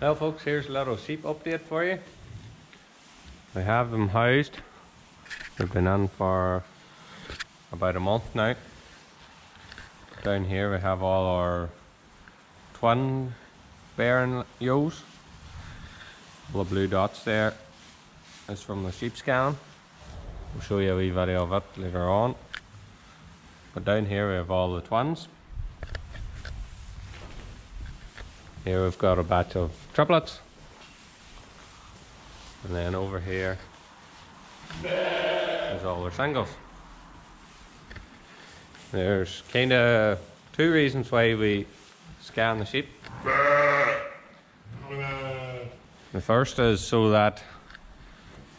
Well folks, here's a little sheep update for you. We have them housed. They've been in for about a month now. Down here we have all our twin bearing ewes. All the blue dots there is from the sheep scan. We'll show you a wee video of it later on. But down here we have all the twins. Here we've got a batch of triplets. And then over here is all their singles. There's kind of two reasons why we scan the sheep. The first is so that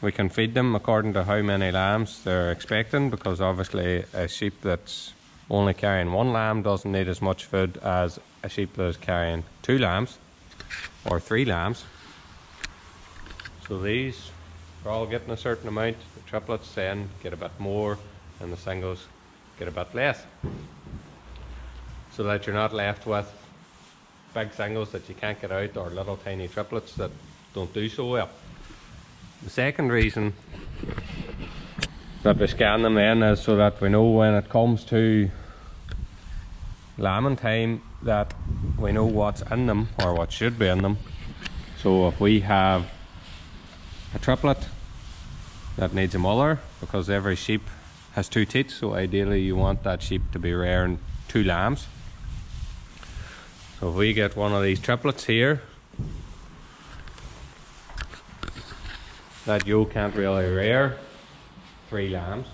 we can feed them according to how many lambs they're expecting, because obviously a sheep that's only carrying one lamb doesn't need as much food as a sheep that is carrying 2 lambs or 3 lambs. So these are all getting a certain amount. The triplets then get a bit more and the singles get a bit less, so that you're not left with big singles that you can't get out or little tiny triplets that don't do so well. The second reason that we scan them then is so that we know when it comes to lambing time that we know what's in them or what should be in them. So if we have a triplet that needs a mother, because every sheep has 2 teats, so ideally you want that sheep to be rearing 2 lambs. So if we get one of these triplets here, that ewe can't really rear 3 lambs.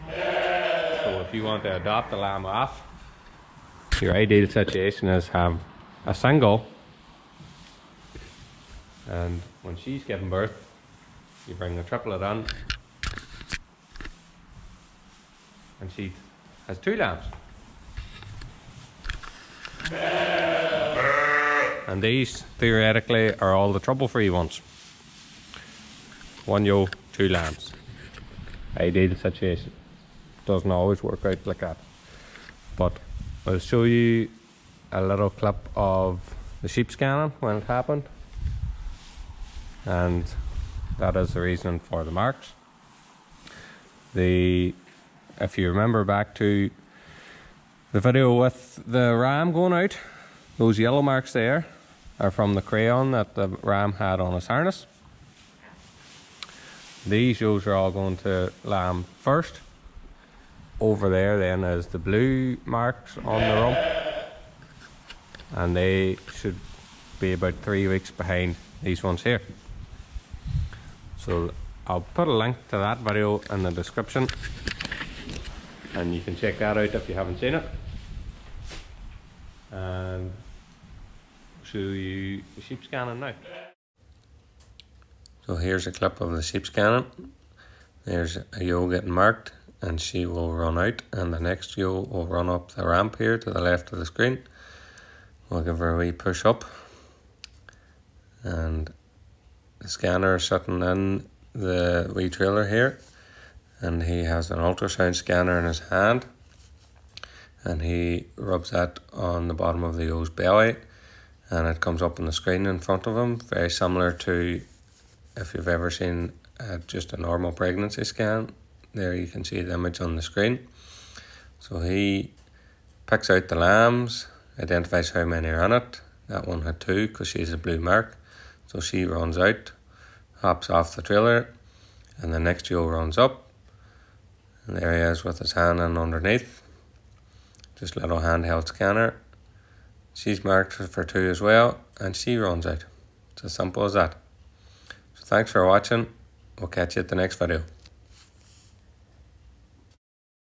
So if you want to adopt a lamb off, your ideal situation is have a single, and when she's giving birth you bring the triplet in and she has 2 lambs. And these theoretically are all the trouble-free ones. 1 ewe, 2 lambs. Ideal situation. Doesn't always work out like that. But I'll show you a little clip of the sheep scanning when it happened. And that is the reason for the marks. If you remember back to the video with the ram going out, those yellow marks there are from the crayon that the ram had on his harness. These ewes are all going to lamb first. Over there then is the blue marks on the rump, and they should be about 3 weeks behind these ones here. So I'll put a link to that video in the description and you can check that out if you haven't seen it. And I'll show you the sheep scanning now. So here's a clip of the sheep scanning. There's a ewe getting marked and she will run out, and the next ewe will run up the ramp here to the left of the screen. We'll give her a wee push up, and the scanner is sitting in the wee trailer here, and he has an ultrasound scanner in his hand, and he rubs that on the bottom of the ewe's belly and it comes up on the screen in front of him, very similar to if you've ever seen just a normal pregnancy scan. There you can see the image on the screen. So he picks out the lambs, identifies how many are in it. That one had 2 because she's a blue mark. So she runs out, hops off the trailer, and the next ewe runs up. And there he is with his hand in underneath. Just a little handheld scanner. She's marked for 2 as well, and she runs out. It's as simple as that. So thanks for watching. We'll catch you at the next video.